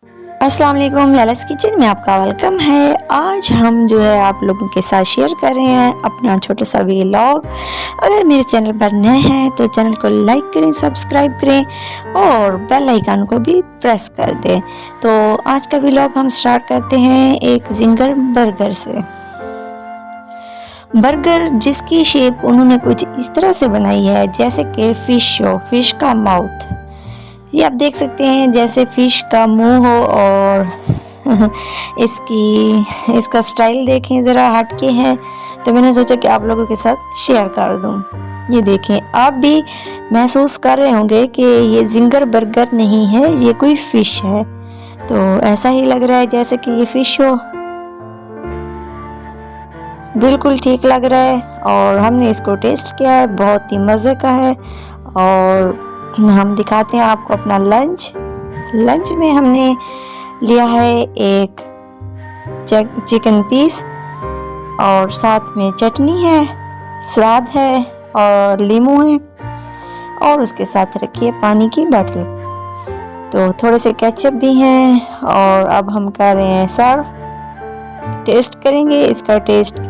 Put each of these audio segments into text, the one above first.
अस्सलाम वालेकुम, लैला's किचन में आपका वेलकम है। आज हम जो है आप लोगों के साथ शेयर कर रहे हैं अपना छोटा सा व्लॉग। अगर मेरे चैनल पर नए हैं तो चैनल को लाइक करें, सब्सक्राइब करें और बेल आइकन को भी प्रेस कर दें। तो आज का व्लॉग हम स्टार्ट करते हैं एक जिंगर बर्गर से। बर्गर जिसकी शेप उन्होंने कुछ इस तरह से बनाई है जैसे कि फिश का माउथ। ये आप देख सकते हैं जैसे फिश का मुंह हो और इसका स्टाइल देखें ज़रा हटके है, तो मैंने सोचा कि आप लोगों के साथ शेयर कर दूं। ये देखें, आप भी महसूस कर रहे होंगे कि ये जिंगर बर्गर नहीं है, ये कोई फिश है। तो ऐसा ही लग रहा है जैसे कि ये फिश हो, बिल्कुल ठीक लग रहा है। और हमने इसको टेस्ट किया है, बहुत ही मज़े का है। और हम दिखाते हैं आपको अपना लंच में हमने लिया है एक चिकन पीस और साथ में चटनी है, सलाद है और लीमू है और उसके साथ रखी है पानी की बोतल। तो थोड़े से केचप भी हैं और अब हम कर रहे हैं सर्व। टेस्ट करेंगे इसका टेस्ट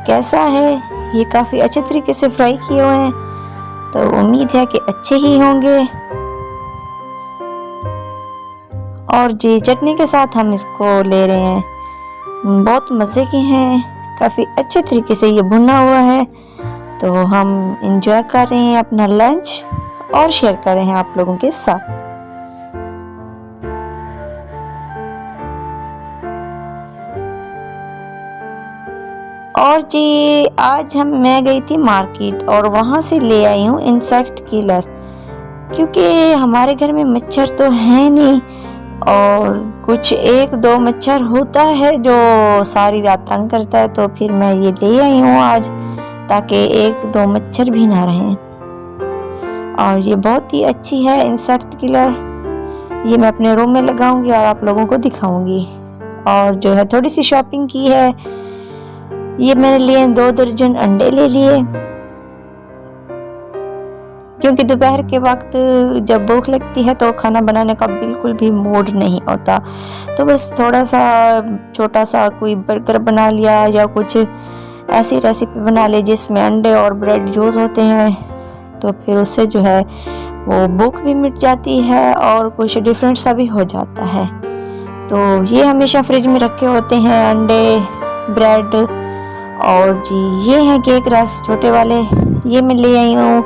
कैसा है। ये काफ़ी अच्छे तरीके से फ्राई किए हुए हैं, तो उम्मीद है कि अच्छे ही होंगे। और जी चटनी के साथ हम इसको ले रहे हैं, बहुत मज़े के हैं, काफ़ी अच्छे तरीके से ये भुना हुआ है। तो हम इंजॉय कर रहे हैं अपना लंच और शेयर कर रहे हैं आप लोगों के साथ। और जी आज मैं गई थी मार्केट और वहाँ से ले आई हूँ इंसेक्ट किलर, क्योंकि हमारे घर में मच्छर तो है नहीं और कुछ एक दो मच्छर होता है जो सारी रात तंग करता है। तो फिर मैं ये ले आई हूँ आज, ताकि एक दो मच्छर भी ना रहें। और ये बहुत ही अच्छी है इंसेक्ट किलर, ये मैं अपने रूम में लगाऊंगी और आप लोगों को दिखाऊंगी। और जो है थोड़ी सी शॉपिंग की है, ये मैंने लिए 2 दर्जन अंडे ले लिए, क्योंकि दोपहर के वक्त जब भूख लगती है तो खाना बनाने का बिल्कुल भी मूड नहीं होता। तो बस थोड़ा सा छोटा सा कोई बर्गर बना लिया या कुछ ऐसी रेसिपी बना ली जिसमें अंडे और ब्रेड यूज होते हैं, तो फिर उससे जो है वो भूख भी मिट जाती है और कुछ डिफरेंट सा भी हो जाता है। तो ये हमेशा फ्रिज में रखे होते हैं अंडे, ब्रेड। और जी ये है केक रस छोटे वाले, ये मैं ले आई हूँ।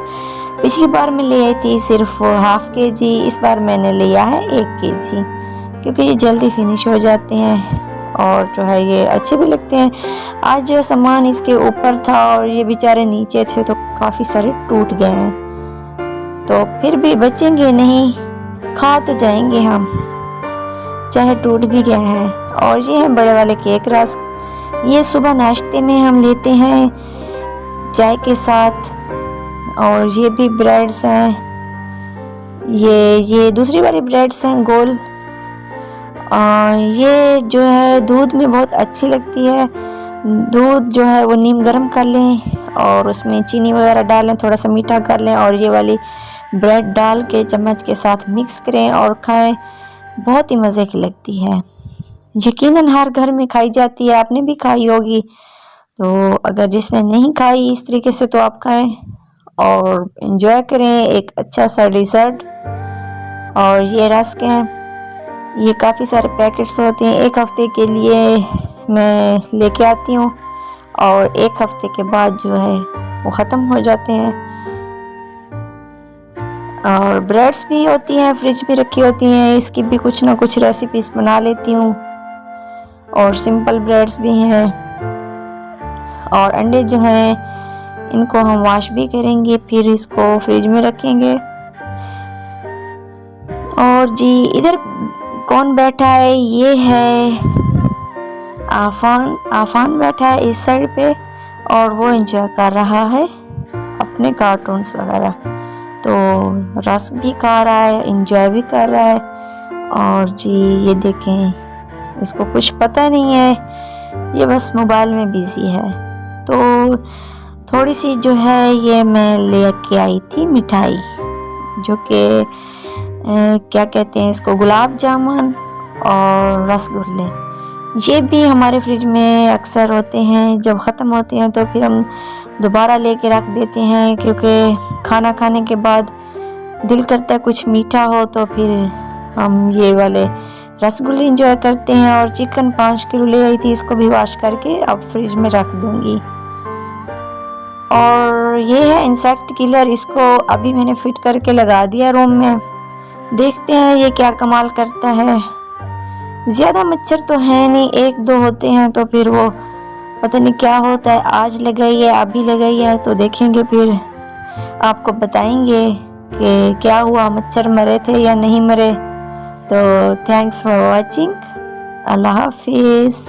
पिछली बार मैं ले आई थी सिर्फ ½ kg, इस बार मैंने लिया है 1 kg, क्योंकि ये जल्दी फिनिश हो जाते हैं और जो है ये अच्छे भी लगते हैं। आज जो सामान इसके ऊपर था और ये बेचारे नीचे थे तो काफ़ी सारे टूट गए हैं, तो फिर भी बचेंगे नहीं, खा तो जाएंगे हम, चाहे टूट भी गए हैं। और ये है बड़े वाले केक रस, ये सुबह नाश्ते में हम लेते हैं चाय के साथ। और ये भी ब्रेड्स हैं, ये दूसरी वाली ब्रेड्स हैं गोल। ये जो है दूध में बहुत अच्छी लगती है। दूध जो है वो नीम गर्म कर लें और उसमें चीनी वगैरह डालें, थोड़ा सा मीठा कर लें और ये वाली ब्रेड डाल के चम्मच के साथ मिक्स करें और खाएं, बहुत ही मज़े की लगती है। यकीनन हर घर में खाई जाती है, आपने भी खाई होगी। तो अगर जिसने नहीं खाई इस तरीके से तो आप खाएं और एंजॉय करें एक अच्छा सा डिज़र्ट। और ये रस्क हैं, ये काफ़ी सारे पैकेट्स होते हैं, 1 हफ्ते के लिए मैं लेके आती हूँ और 1 हफ्ते के बाद जो है वो ख़त्म हो जाते हैं। और ब्रेड्स भी होती हैं, फ्रिज में रखी होती हैं, इसकी भी कुछ ना कुछ रेसिपीज बना लेती हूँ। और सिंपल ब्रेड्स भी हैं। और अंडे जो हैं इनको हम वॉश भी करेंगे, फिर इसको फ्रिज में रखेंगे। और जी इधर कौन बैठा है, ये है आफान बैठा है इस साइड पे और वो एंजॉय कर रहा है अपने कार्टून्स वगैरह। तो रस भी खा रहा है, एंजॉय भी कर रहा है। और जी ये देखें, इसको कुछ पता नहीं है, ये बस मोबाइल में बिजी है। तो थोड़ी सी जो है ये मैं लेके आई थी मिठाई, जो कि क्या कहते हैं इसको, गुलाब जामुन और रसगुल्ले, ये भी हमारे फ्रिज में अक्सर होते हैं। जब ख़त्म होते हैं तो फिर हम दोबारा लेके रख देते हैं, क्योंकि खाना खाने के बाद दिल करता है कुछ मीठा हो, तो फिर हम ये वाले रसगुल्ले इंजॉय करते हैं। और चिकन 5 किलो ले आई थी, इसको भी वॉश करके अब फ्रिज में रख दूँगी। और ये है इंसेक्ट किलर, इसको अभी मैंने फिट करके लगा दिया रूम में। देखते हैं ये क्या कमाल करता है। ज़्यादा मच्छर तो है नहीं, 1-2 होते हैं, तो फिर वो पता नहीं क्या होता है। आज लगाई है, अभी लगाई है, तो देखेंगे फिर आपको बताएंगे कि क्या हुआ, मच्छर मरे थे या नहीं मरे। तो थैंक्स फॉर वॉचिंग, अल्लाह हाफिज़।